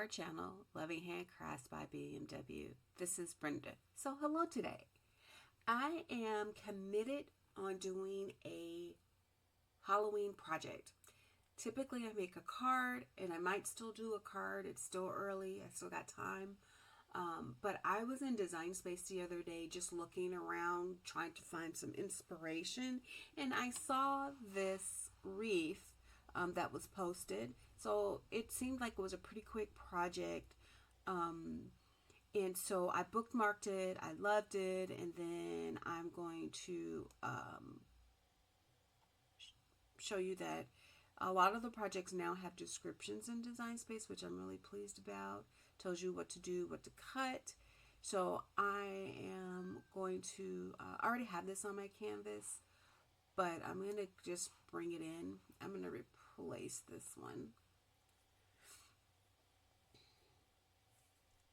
our channel, Loving Handcrafts by BMW. This is Brenda. So hello today. I am committed on doing a Halloween project. Typically I make a card, and I might still do a card. It's still early. I still got time. But I was in Design Space the other day just looking around trying to find some inspiration, and I saw this wreath that was posted. So it seemed like it was a pretty quick project. And so I bookmarked it. I loved it. And then I'm going to show you that a lot of the projects now have descriptions in Design Space, which I'm really pleased about. Tells you what to do, what to cut. So I am going to, I already have this on my canvas, but I'm going to just bring it in. I'm going to replace this one.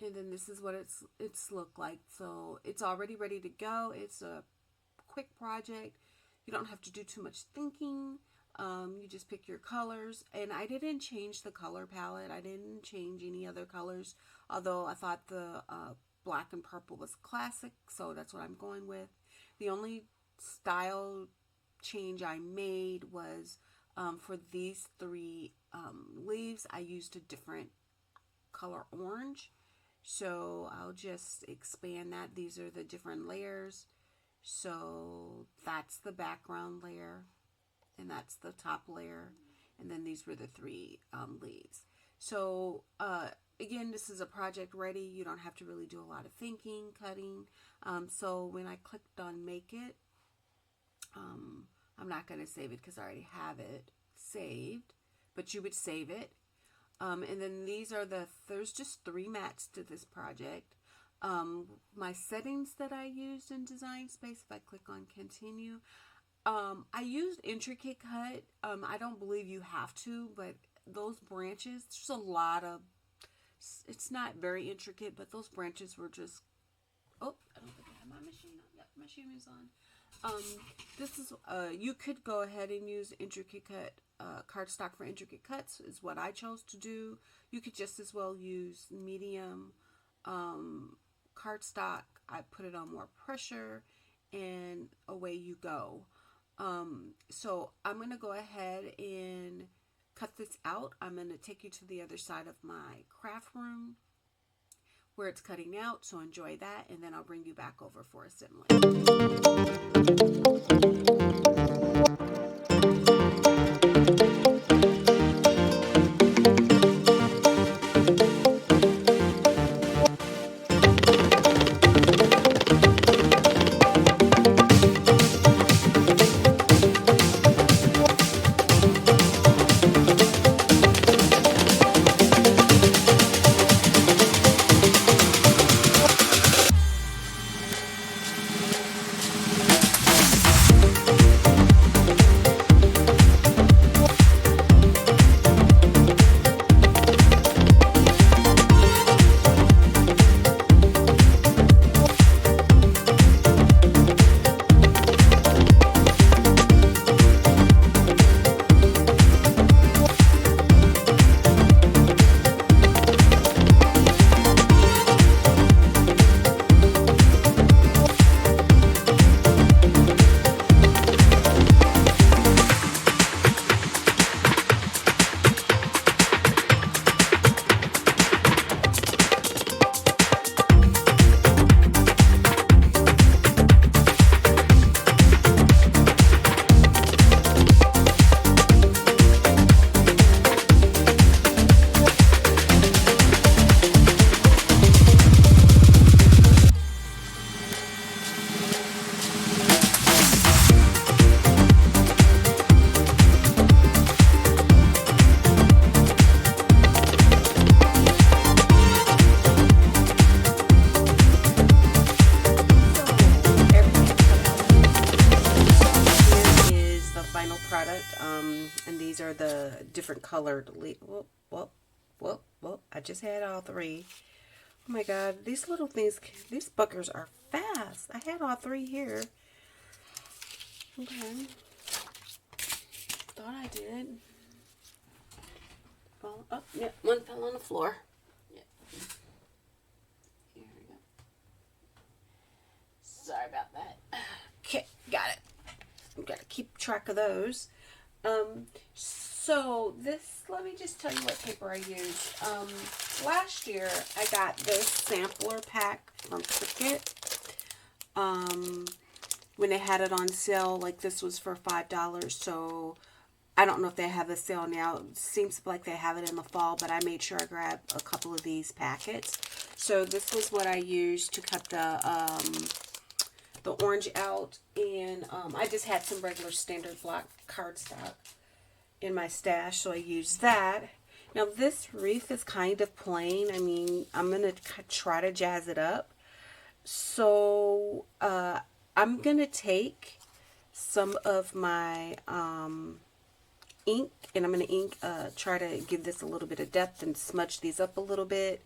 And then this is what it's looked like. So it's already ready to go. It's a quick project. You don't have to do too much thinking. You just pick your colors. And I didn't change the color palette. I didn't change any other colors. Although I thought the black and purple was classic. So that's what I'm going with. The only style change I made was for these three leaves, I used a different color orange. So I'll just expand that. These are the different layers. So that's the background layer, and that's the top layer, and then these were the three leaves. So again, this is a project ready. You don't have to really do a lot of thinking, cutting. So when I clicked on make it, I'm not going to save it because I already have it saved, but you would save it. And then these are there's just 3 mats to this project. My settings that I used in Design Space, if I click on continue, I used intricate cut. I don't believe you have to, but those branches, there's a lot of, it's not very intricate, but those branches were just, oh, I don't think I have my machine on. Yep, my machine is on. This is, you could go ahead and use intricate cut. Cardstock for intricate cuts is what I chose to do. You could just as well use medium cardstock. I put it on more pressure, and away you go. So I'm going to go ahead and cut this out. I'm going to take you to the other side of my craft room where it's cutting out, so enjoy that, and then I'll bring you back over for assembly. And these are the different colored whoop, I just had all 3. Oh my god, these little things, these buggers are fast. I had all 3 here. Okay. Thought I did. Well, oh, yeah, one fell on the floor. Sorry about that. Okay, got it. I've got to keep track of those. So this, let me just tell you what paper I used. Last year I got this sampler pack from Cricut. When they had it on sale, like this was for $5. So I don't know if they have a sale now. It seems like they have it in the fall, but I made sure I grabbed a couple of these packets. So this was what I used to cut the orange out, and I just had some regular standard black cardstock in my stash, so I used that. Now this wreath is kind of plain. I mean, I'm going to try to jazz it up. So I'm going to take some of my ink, and I'm going to try to give this a little bit of depth and smudge these up a little bit.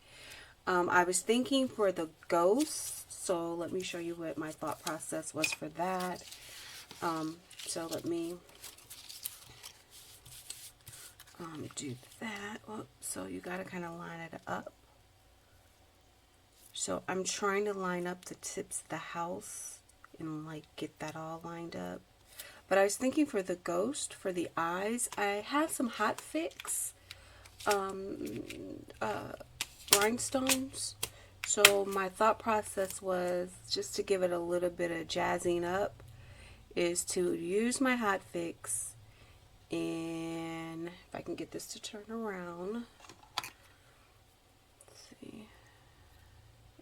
I was thinking for the ghosts, so let me show you what my thought process was for that. So let me do that. Oh, so you got to kind of line it up. So I'm trying to line up the tips of the house and like get that all lined up. But I was thinking for the ghost, for the eyes, I have some Hot Fix rhinestones. So my thought process was, just to give it a little bit of jazzing up, is to use my Hot Fix, and if I can get this to turn around, let's see,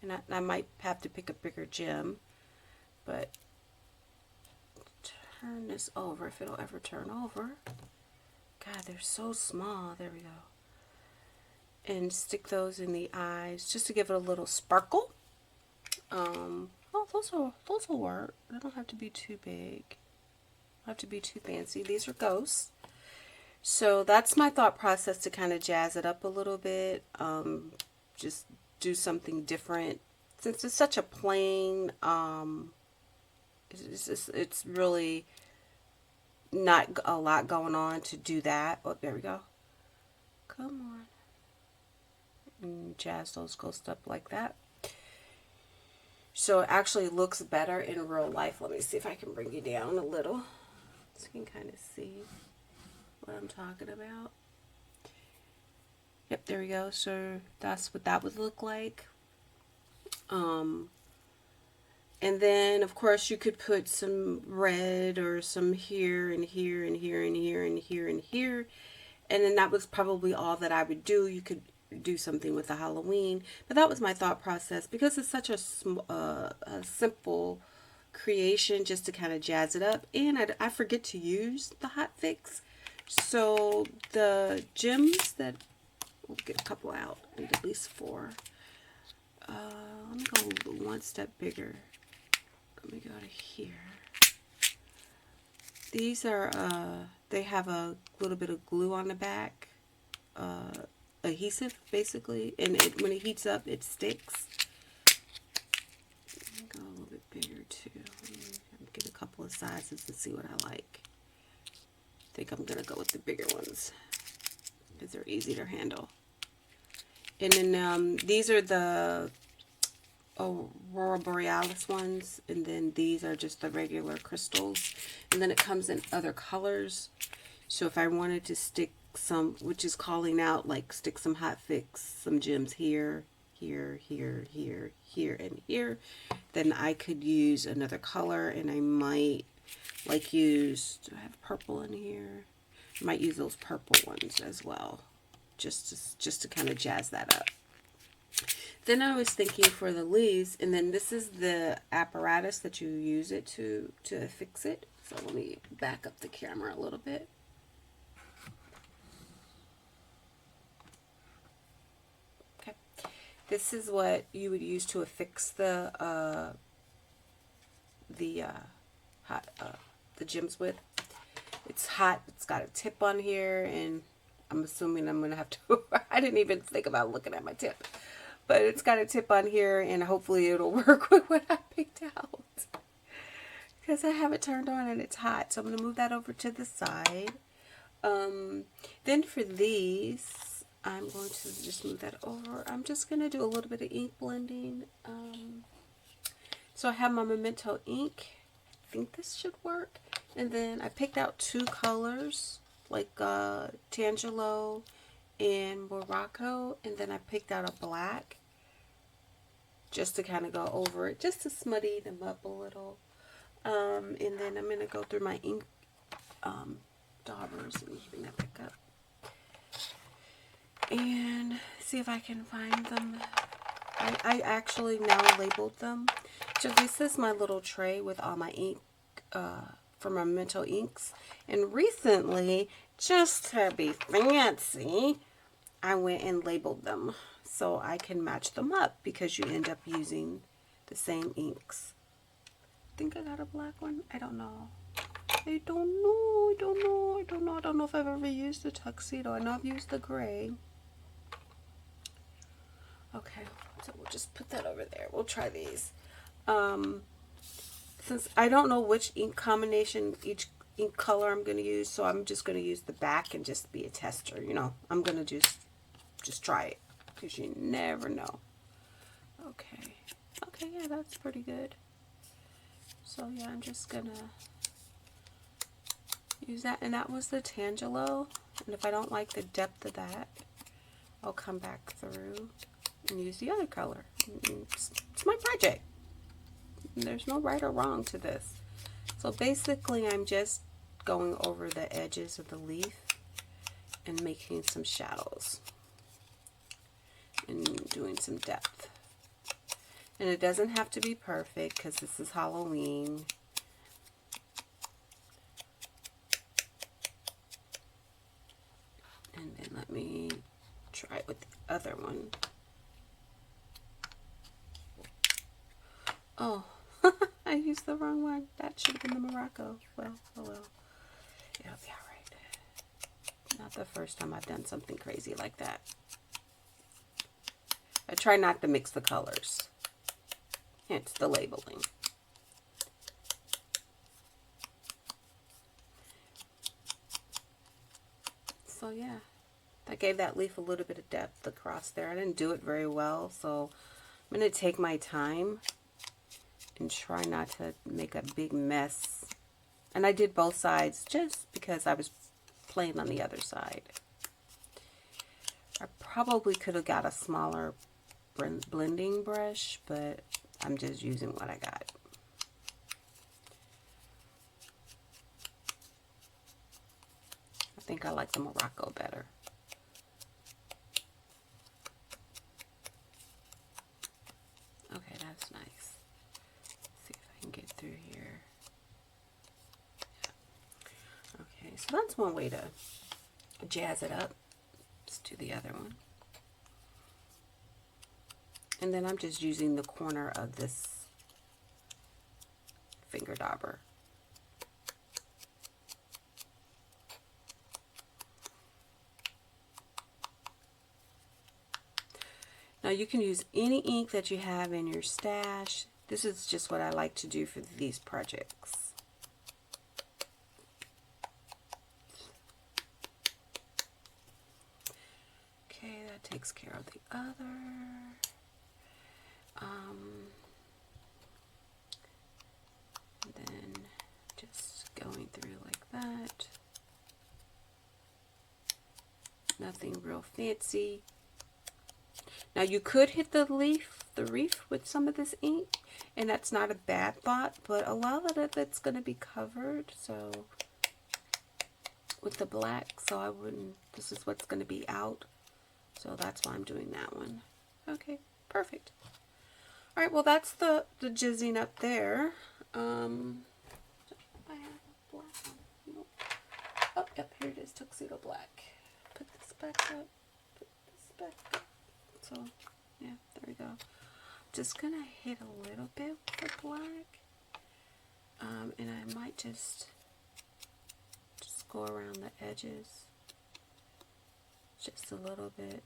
and I might have to pick a bigger gem, but turn this over, if it'll ever turn over. God, they're so small. There we go. And stick those in the eyes just to give it a little sparkle. Oh, those will work. They don't have to be too big. Don't have to be too fancy. These are ghosts. So that's my thought process, to kind of jazz it up a little bit. Just do something different. Since it's such a plain, it's really not a lot going on to do that. Oh, there we go. Come on. And jazz those ghosts up like that. So it actually looks better in real life. Let me see if I can bring you down a little so you can kind of see what I'm talking about. Yep, there we go. So that's what that would look like. And then of course you could put some red or some here and here and here and here and here and here, and then that was probably all that I would do. You could do something with the Halloween, but that was my thought process, because it's such a simple creation, just to kind of jazz it up. And I forget to use the Hot Fix, so the gems that, we'll get a couple out, I need at least 4. Let me go one step bigger. Let me go to here. These are they have a little bit of glue on the back, adhesive basically, and when it heats up it sticks. Let me go a little bit bigger too. Get a couple of sizes and see what I like. I think I'm gonna go with the bigger ones because they're easier to handle. And then these are the Aurora Borealis ones, and then these are just the regular crystals, and then it comes in other colors. So if I wanted to stick some, which is calling out, like stick some Hot Fix, some gems here, here, here, here, here, and here, then I could use another color, and I might like use, do I have purple in here? I might use those purple ones as well, just to kind of jazz that up. Then I was thinking for the leaves, and then this is the apparatus that you use it to fix it. So let me back up the camera a little bit. Okay, this is what you would use to affix the gems with. It's hot. It's got a tip on here, and I'm assuming I'm gonna have to. I didn't even think about looking at my tip. But it's got a tip on here, and hopefully it'll work with what I picked out. Because I have it turned on and it's hot. So I'm going to move that over to the side. Then for these, I'm going to just move that over. I'm just going to do a little bit of ink blending. So I have my Memento ink. I think this should work. And then I picked out 2 colors, like Tangelo and Morocco. And then I picked out a black, just to kind of go over it, just to smutty them up a little. And then I'm going to go through my ink daubers and bring that back up. And see if I can find them. I actually now labeled them. So this is my little tray with all my ink from my Memento inks. And recently, just to be fancy, I went and labeled them so I can match them up, because you end up using the same inks. I think I got a black one. I don't know. I don't know if I've ever used the tuxedo. I know I've used the gray. Okay, so we'll just put that over there. We'll try these. Since I don't know which ink combination, each ink color I'm going to use, so I'm just going to use the back and just be a tester. You know, I'm going to just try it, because you never know. Okay, yeah, that's pretty good. So yeah, I'm just going to use that. And that was the Tangelo. And if I don't like the depth of that, I'll come back through and use the other color. It's my project. There's no right or wrong to this. So basically, I'm just going over the edges of the leaf and making some shadows and doing some depth. And it doesn't have to be perfect, because this is Halloween. And then let me try it with the other one. Oh, I used the wrong one. That should have been the Morocco. Well, oh well. It'll be alright. Not the first time I've done something crazy like that. I try not to mix the colors. Hence the labeling. So yeah, I gave that leaf a little bit of depth across there. I didn't do it very well, so I'm going to take my time and try not to make a big mess. And I did both sides just because I was playing on the other side. I probably could have got a smaller blending brush, but I'm just using what I got. I think I like the Morocco better. Okay, that's nice. Let's see if I can get through here. Yeah. Okay, so that's one way to jazz it up. Let's do the other one. And then I'm just using the corner of this finger dauber. Now you can use any ink that you have in your stash. This is just what I like to do for these projects. Okay, that takes care of the other. Then just going through like that. Nothing real fancy. Now you could hit the reef with some of this ink, and that's not a bad thought, but a lot of it's going to be covered, so with the black, so I wouldn't, this is what's going to be out, so that's why I'm doing that one. Okay, perfect. All right, well that's the jizzing up there. I have a black one. Nope. Oh, yep, here it is, tuxedo black. Put this back up. Put this back up. So, yeah, there we go. Just gonna hit a little bit with the black, and I might just go around the edges, just a little bit.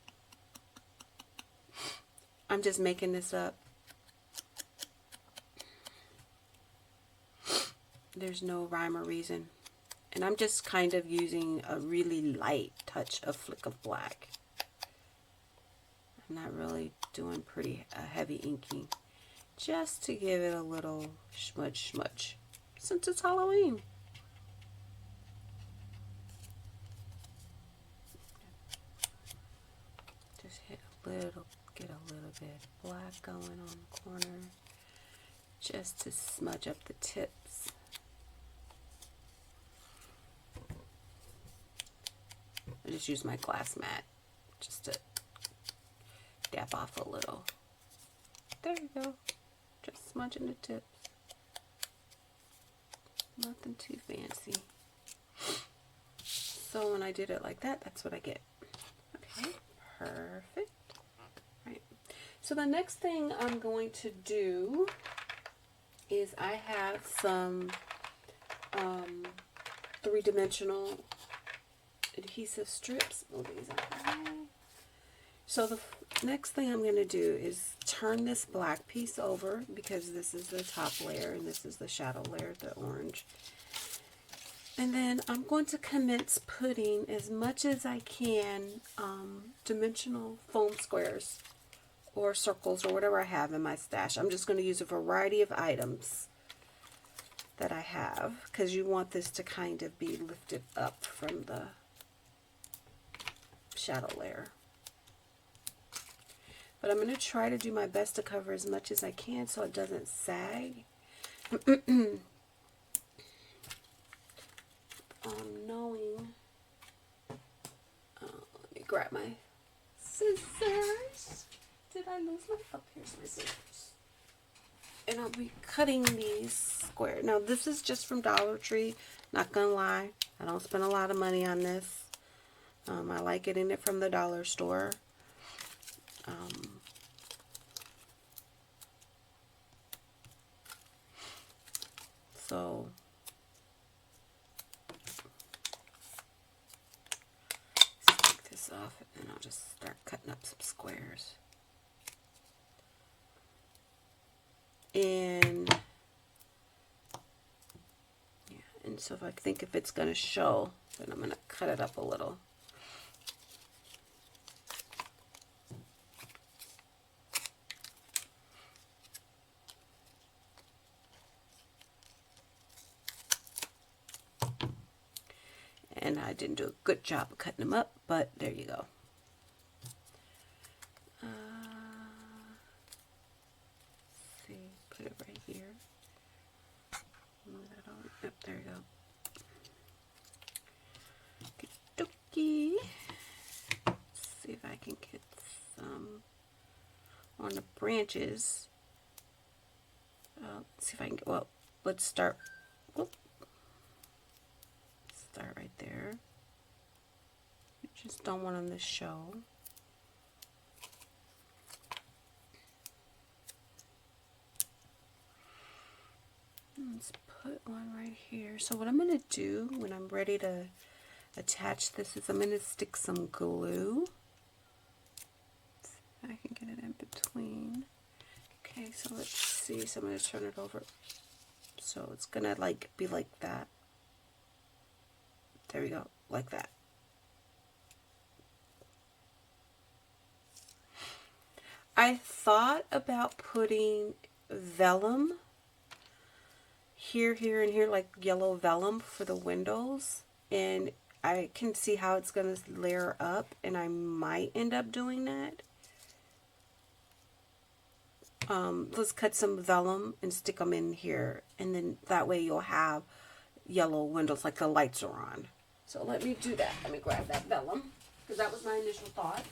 I'm just making this up. There's no rhyme or reason, and I'm just kind of using a really light touch of flick of black. I'm not really doing pretty heavy inking, just to give it a little smudge since it's Halloween. Just get a little bit of black going on the corner just to smudge up the tips. I just use my glass mat just to dab off a little. There you go. Just smudging the tips. Nothing too fancy. So when I did it like that, that's what I get. Okay, perfect. Right. So the next thing I'm going to do is I have some three-dimensional adhesive strips. Move these out of the way. So the next thing I'm going to do is turn this black piece over, because this is the top layer and this is the shadow layer, the orange. And then I'm going to commence putting as much as I can dimensional foam squares or circles or whatever I have in my stash. I'm just going to use a variety of items that I have, because you want this to kind of be lifted up from the shadow layer. But I'm going to try to do my best to cover as much as I can so it doesn't sag. Knowing, let me grab my scissors. Did I lose my, oh, here's my scissors. And I'll be cutting these square. Now this is just from Dollar Tree, not gonna lie. I don't spend a lot of money on this. I like getting it from the dollar store. So let's take this off and I'll just start cutting up some squares. And yeah, and so if I think if it's going to show, then I'm going to cut it up a little. And I didn't do a good job of cutting them up, but there you go. Let's see, put it right here. Move that on. Yep, there you go. Okey-dokey. Let's see if I can get some on the branches. Let's see if I can get, well, let's start. Whoop. Start right there. You just don't want them to show. Let's put one right here. So what I'm going to do when I'm ready to attach this is I'm going to stick some glue. I can get it in between. Okay, so let's see. So I'm going to turn it over. So it's going to like be like that. There we go, like that. I thought about putting vellum here, and here, like yellow vellum for the windows. And I can see how it's going to layer up, and I might end up doing that. Let's cut some vellum and stick them in here. And then that way you'll have yellow windows like the lights are on. So let me do that. Let me grab that vellum, because that was my initial thought.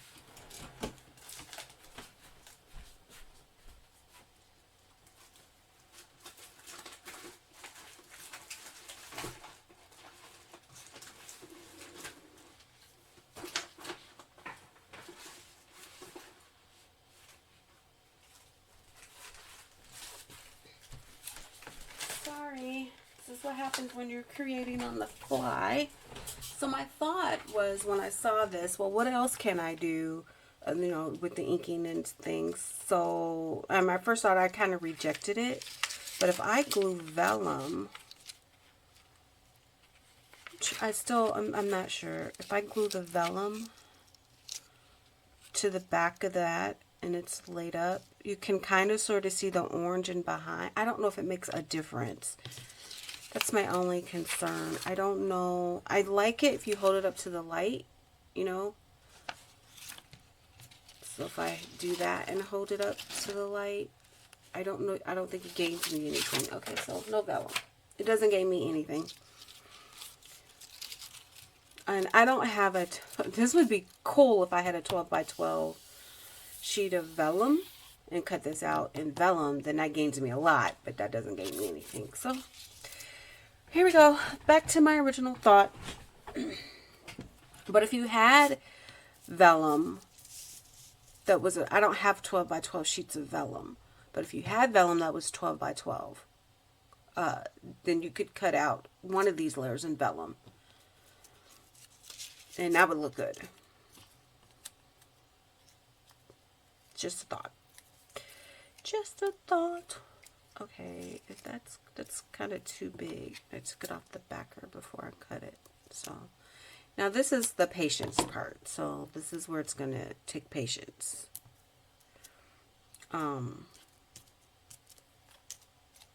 Sorry, this is what happens when you're creating on the fly. So my thought was, when I saw this, well, what else can I do, you know, with the inking and things? So my first thought, I kind of rejected it. But if I glue vellum, I'm not sure. If I glue the vellum to the back of that and it's laid up. You can kind of sort of see the orange in behind. I don't know if it makes a difference. That's my only concern. I don't know. I like it if you hold it up to the light, you know. So if I do that and hold it up to the light, I don't know. I don't think it gains me anything. Okay, so no vellum. It doesn't gain me anything. And I don't have a, this would be cool if I had a 12 by 12 sheet of vellum and cut this out in vellum, then that gains me a lot, but that doesn't gain me anything. So here we go, back to my original thought. But if you had vellum that was, I don't have 12 by 12 sheets of vellum, but if you had vellum that was 12 by 12, then you could cut out one of these layers in vellum. And that would look good. Just a thought. Just a thought. Okay, if that's kind of too big. I took it off the backer before I cut it. So now this is the patience part. So this is where it's gonna take patience.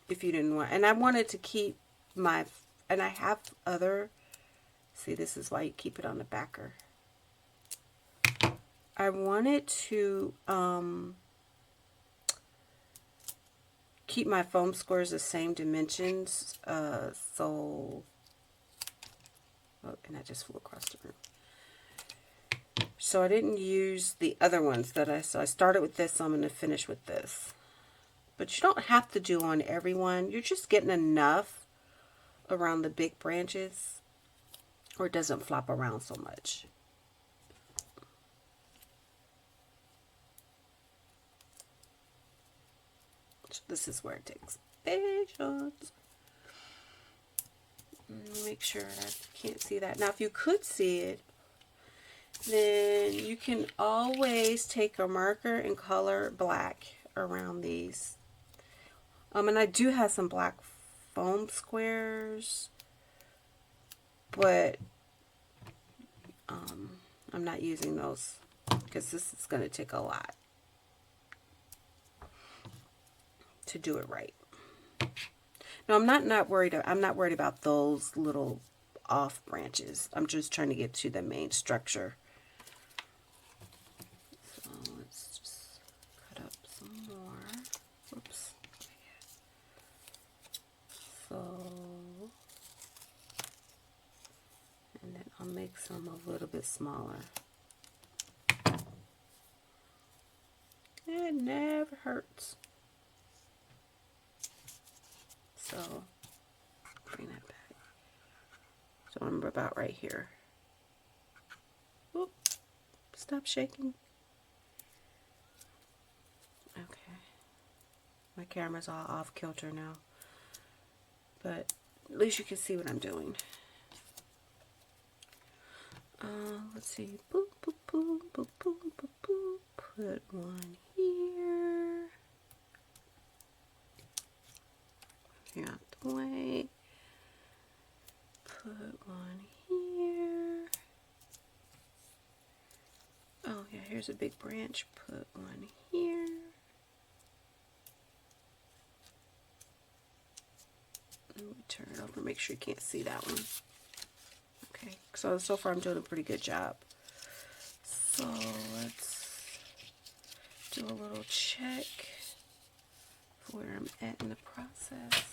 If you didn't want, and I wanted to keep my, and I have other. See, this is why you keep it on the backer. I wanted to keep my foam squares the same dimensions. So, oh, and I just flew across the room. So I didn't use the other ones that so I started with this, so I'm going to finish with this. But you don't have to do on every one. You're just getting enough around the big branches, or it doesn't flop around so much. So this is where it takes patience. Make sure I can't see that. Now, if you could see it, then you can always take a marker and color black around these. And I do have some black foam squares, but I'm not using those because this is going to take a lot to do it right. No, I'm not worried. I'm not worried about those little off branches. I'm just trying to get to the main structure. So let's just cut up some more. Whoops. So, and then I'll make some a little bit smaller. It never hurts. So, bring that back. So I'm about right here. Oop, stop shaking. Okay. My camera's all off kilter now. But at least you can see what I'm doing. Let's see. Boop, boop, boop, boop, boop, boop, boop. Put one here. Here out the way. Put one here. Oh yeah, here's a big branch. Put one here. Let me turn it over, make sure you can't see that one. Okay, so far I'm doing a pretty good job. So let's do a little check where I'm at in the process.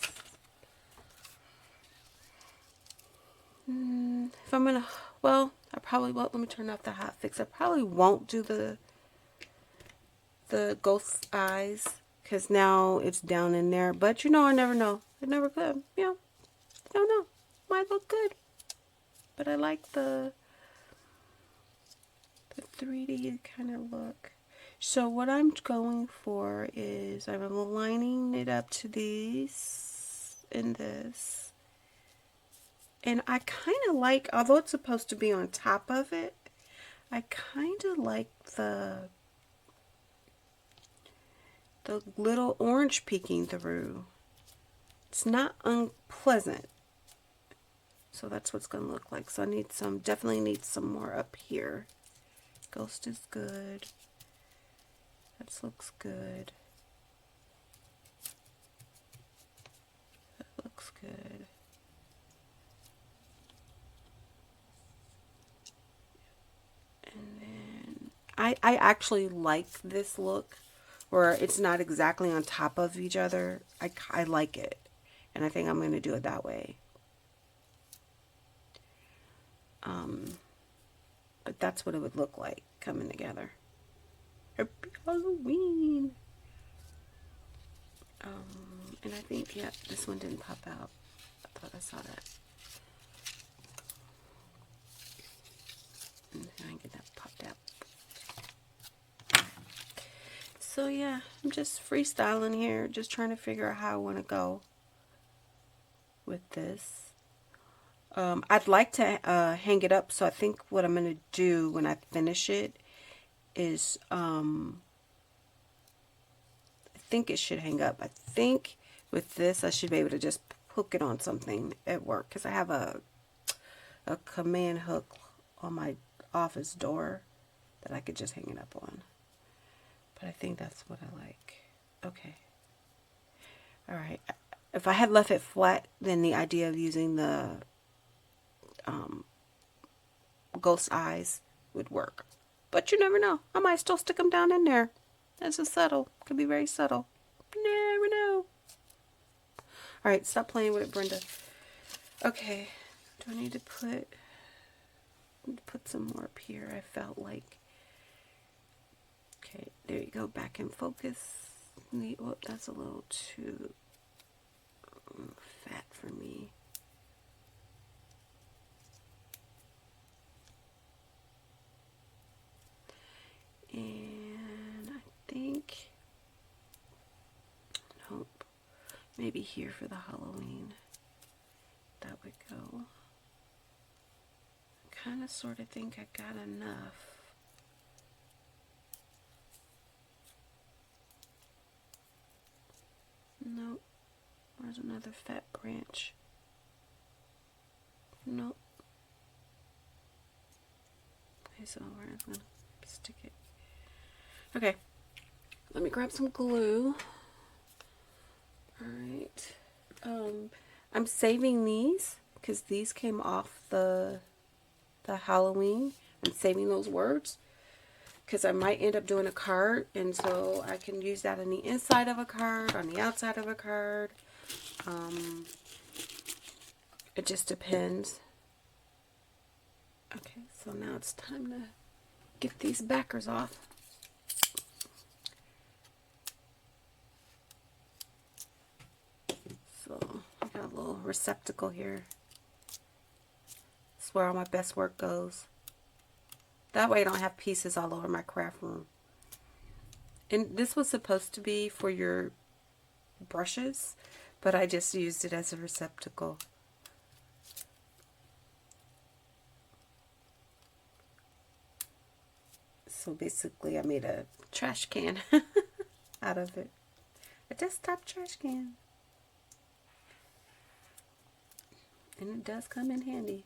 If I'm gonna, well, I probably won't. Let me turn off the hot fix. I probably won't do the ghost eyes because now it's down in there. But you know, I never know. I never could. You know, I don't know. Might look good. But I like the 3D kind of look. So what I'm going for is I'm aligning it up to these and this. And I kind of like, although it's supposed to be on top of it, I kind of like the little orange peeking through. It's not unpleasant. So that's what's going to look like. So I need some, definitely need some more up here. Ghost is good. That looks good. That looks good. And then I actually like this look where it's not exactly on top of each other. I like it. And I think I'm going to do it that way. But that's what it would look like coming together. Happy Halloween! And I think, yeah, this one didn't pop out. I thought I saw that. I didn't get that popped out. So yeah, I'm just freestyling here, just trying to figure out how I want to go with this. I'd like to hang it up, so I think what I'm going to do when I finish it is, I think it should hang up. I think with this, I should be able to just hook it on something at work, because I have a command hook on my office door that I could just hang it up on. But I think that's what I like. Okay. All right. If I had left it flat, then the idea of using the ghost eyes would work. But you never know. I might still stick them down in there. It's just subtle. Could be very subtle. Never know. All right, stop playing with it, Brenda. Okay. Do I need to put some more up here? I felt like. Okay, there you go. Back in focus. Oh, that's a little too fat for me. And I think, nope, maybe here for the Halloween. That would go. I kind of sort of think I got enough. Nope. Where's another fat branch? Nope. Okay, so where I'm going to stick it. Okay. Let me grab some glue. Alright. I'm saving these because these came off the Halloween. I'm saving those words because I might end up doing a card, and so I can use that on the inside of a card, on the outside of a card. It just depends. Okay, so now it's time to get these backers off. So I got a little receptacle here. That's where all my best work goes. That way I don't have pieces all over my craft room. And this was supposed to be for your brushes, but I just used it as a receptacle. So basically I made a trash can out of it. A desktop trash can. And it does come in handy.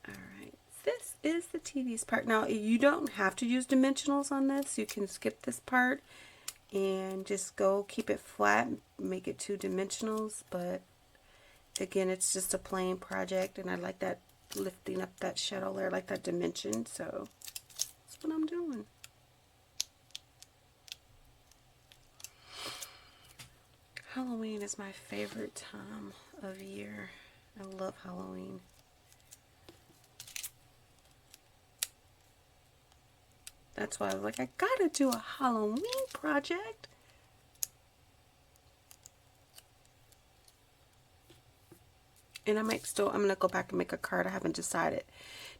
Alright, this is the tedious part. Now, you don't have to use dimensionals on this. You can skip this part and just go keep it flat, make it 2 dimensionals. But again, it's just a plain project, and I like that lifting up that shadow layer, I like that dimension, so that's what I'm doing. Halloween is my favorite time of year. I love Halloween. That's why I was like, I gotta do a Halloween project. And I'm gonna go back and make a card. I haven't decided.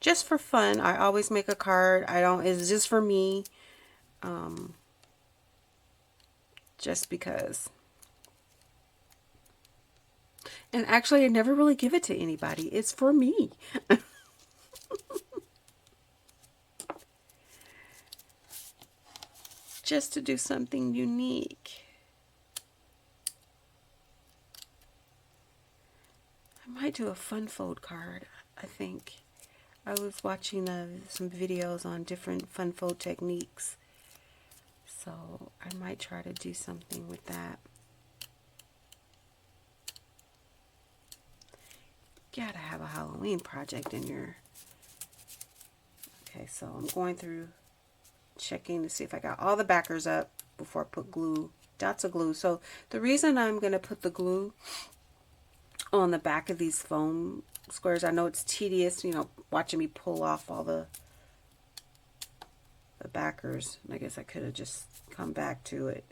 Just for fun, I always make a card. It's just for me. Just because. And actually, I never really give it to anybody. It's for me. Just to do something unique. I might do a fun fold card, I think. I was watching some videos on different fun fold techniques. So I might try to do something with that. Gotta have a Halloween project in your... Okay, so I'm going through checking to see if I got all the backers up before I put glue, dots of glue. So the reason I'm going to put the glue on the back of these foam squares, I know it's tedious, you know, watching me pull off all the backers. I guess I could have just come back to it.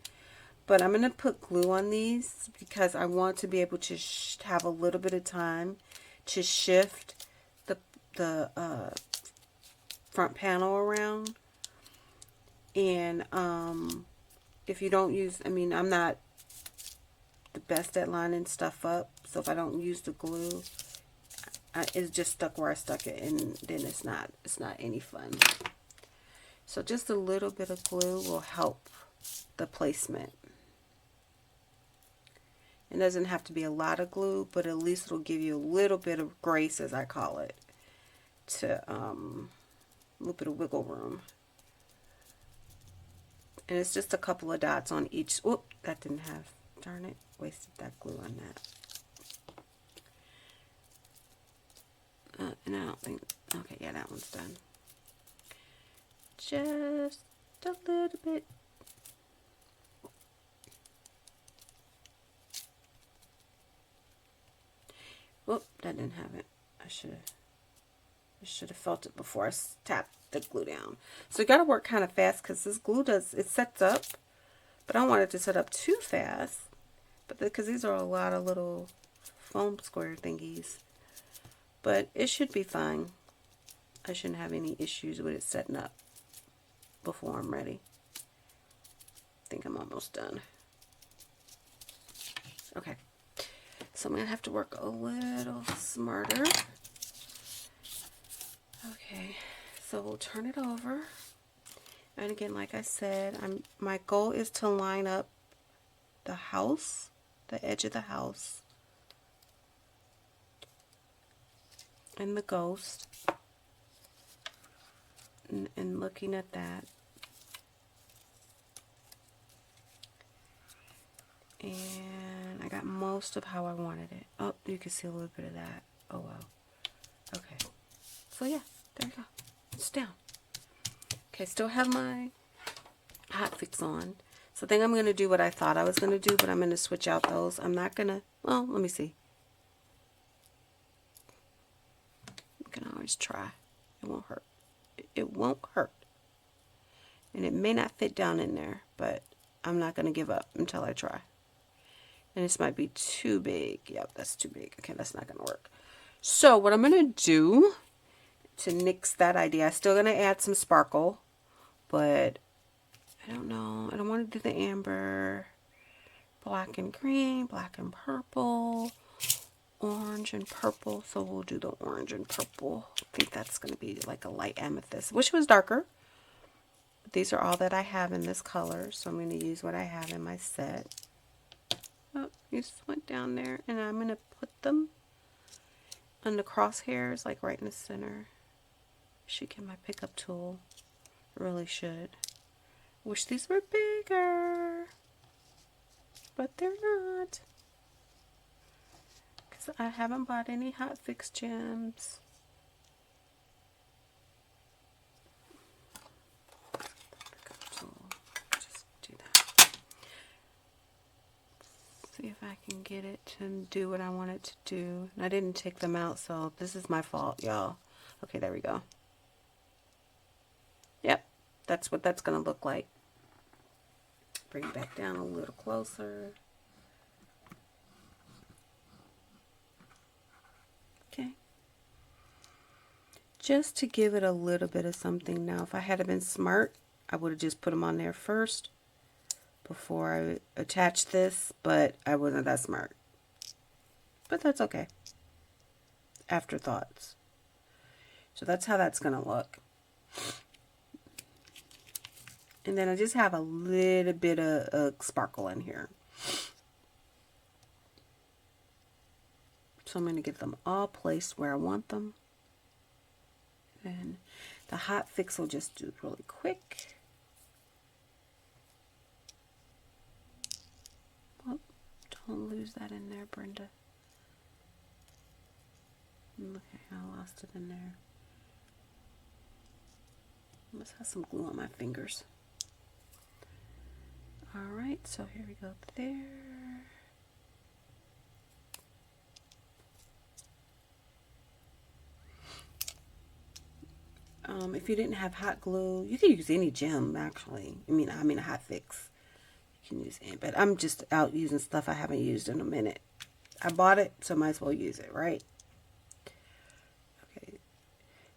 But I'm going to put glue on these because I want to be able to have a little bit of time to shift the front panel around. And if you don't use, I mean, I'm not the best at lining stuff up, so if I don't use the glue, it's just stuck where I stuck it, and then it's not any fun. So just a little bit of glue will help the placement. It doesn't have to be a lot of glue, but at least it'll give you a little bit of grace, as I call it, to a little bit of wiggle room. And it's just a couple of dots on each. Whoop, that didn't have, darn it, wasted that glue on that. And I don't think, okay, yeah, that one's done. Just a little bit. Whoop, that didn't have it. I should have felt it before I tapped the glue down. So you got to work kind of fast because this glue it sets up, but I don't want it to set up too fast. But because these are a lot of little foam square thingies, but it should be fine. I shouldn't have any issues with it setting up before I'm ready. I think I'm almost done. Okay, so I'm gonna have to work a little smarter. Okay, so we'll turn it over. And again, like I said, my goal is to line up the house, the edge of the house, and the ghost, and looking at that. And I got most of how I wanted it. Oh, you can see a little bit of that. Oh, wow. Okay. So, yeah, there you go. It's down. Okay, still have my hot fix on. So I think I'm going to do what I thought I was going to do, but I'm going to switch out those. I'm not going to, well, let me see. You can always try. It won't hurt. It won't hurt. And it may not fit down in there, but I'm not going to give up until I try. And this might be too big. Yep, that's too big. Okay, that's not going to work. So what I'm going to do to nix that idea, I'm still going to add some sparkle, but I don't know. I don't want to do the amber, black and green, black and purple, orange and purple. So we'll do the orange and purple. I think that's going to be like a light amethyst. Wish it was darker. But these are all that I have in this color, so I'm going to use what I have in my set. Oh, you just went down there, and I'm going to put them on the crosshairs, like right in the center. Should get my pickup tool. Really should. Wish these were bigger, but they're not, because I haven't bought any hot fix gems. Just do that. See if I can get it to do what I want it to do. And I didn't take them out, so this is my fault, y'all. Okay, there we go. Yep, that's what that's going to look like. Bring it back down a little closer. Okay. Just to give it a little bit of something. Now, if I had been smart, I would have just put them on there first before I attached this, but I wasn't that smart. But that's okay. Afterthoughts. So that's how that's going to look. And then I just have a little bit of sparkle in here. So I'm going to get them all placed where I want them. And the hot fix will just do really quick. Oh, don't lose that in there, Brenda. Okay, I lost it in there. Must have some glue on my fingers. Alright, so here we go there. If you didn't have hot glue, you can use any gem actually. I mean a hot fix. You can use any, but I'm just out using stuff I haven't used in a minute. I bought it, so might as well use it, right? Okay.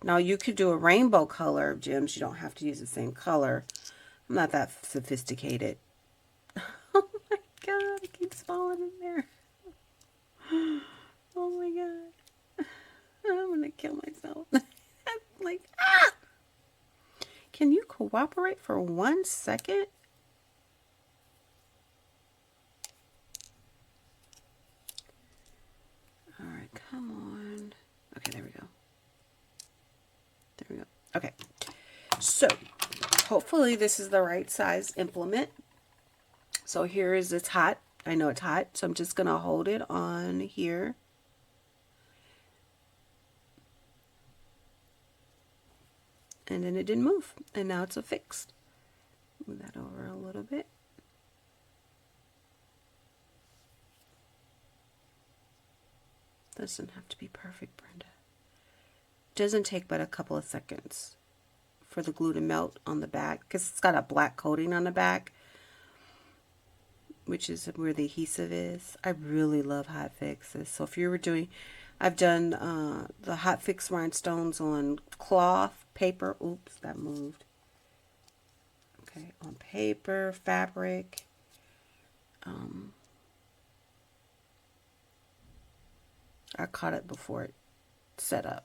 Now you could do a rainbow color of gems. You don't have to use the same color. I'm not that sophisticated. Oh my god, it keeps falling in there. Oh my god. I'm gonna kill myself. Like, ah! Can you cooperate for 1 second? Alright, come on. Okay, there we go. There we go. Okay. So, hopefully this is the right size implement. So here is it's hot. I know it's hot, so I'm just going to hold it on here. And then it didn't move. And now it's affixed. Move that over a little bit. Doesn't have to be perfect, Brenda. Doesn't take but a couple of seconds for the glue to melt on the back, because it's got a black coating on the back, which is where the adhesive is. I really love hot fixes. So if you were doing, I've done the hot fix rhinestones on cloth, paper. Oops, that moved. Okay, on paper, fabric. I caught it before it set up.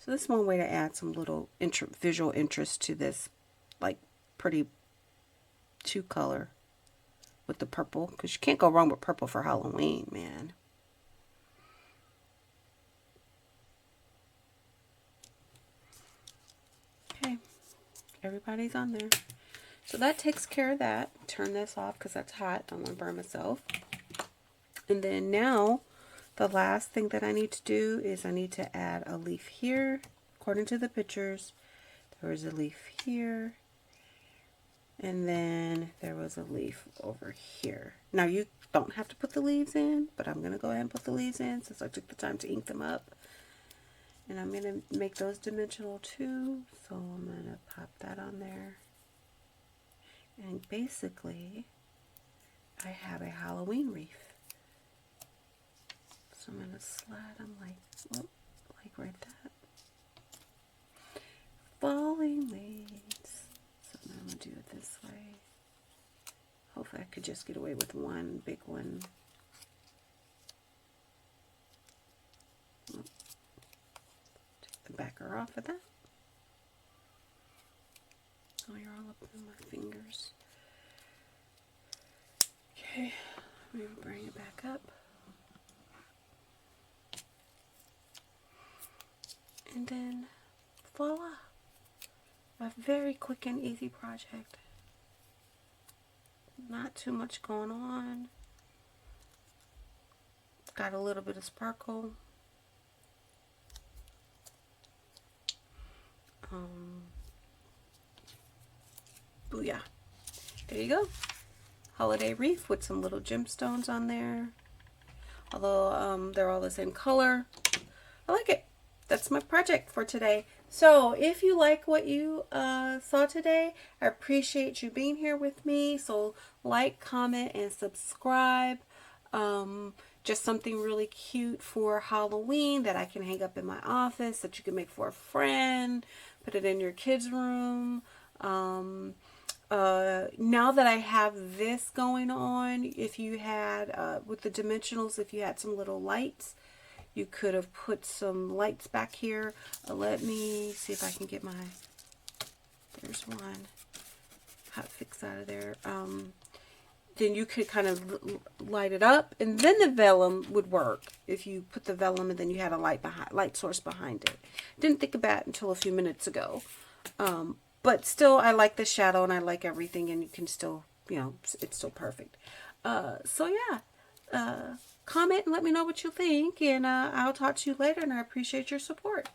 So this is one way to add some little visual interest to this, like, pretty 2-color with the purple, because you can't go wrong with purple for Halloween, man. Okay, everybody's on there. So that takes care of that. Turn this off because that's hot. I don't want to burn myself. And then now, the last thing that I need to do is I need to add a leaf here. According to the pictures, there was a leaf here. And then there was a leaf over here. Now you don't have to put the leaves in, but I'm going to go ahead and put the leaves in since I took the time to ink them up. And I'm going to make those dimensional too. So I'm going to pop that on there. And basically, I have a Halloween wreath. So I'm going to slide them like, whoop, like right that. Falling leaves. So now I'm going to do it this way. Hopefully I could just get away with one big one. Take the backer off of that. Oh, you're all up in my fingers. Okay, let me bring it back up. And then, voila! A very quick and easy project. Not too much going on. It's got a little bit of sparkle. Booyah. There you go. Holiday wreath with some little gemstones on there. Although they're all the same color. I like it. That's my project for today. So if you like what you saw today, I appreciate you being here with me. So like, comment, and subscribe. Just something really cute for Halloween that I can hang up in my office, that you can make for a friend, put it in your kids' room. Now that I have this going on, if you had, with the dimensionals, if you had some little lights, you could have put some lights back here. Let me see if I can get my, there's one, hot fix out of there. then you could kind of light it up, and then the vellum would work if you put the vellum and then you had a light source behind it. Didn't think about it until a few minutes ago. But still, I like the shadow and I like everything, and you can still, you know, it's still perfect. So yeah, comment and let me know what you think, and I'll talk to you later, and I appreciate your support.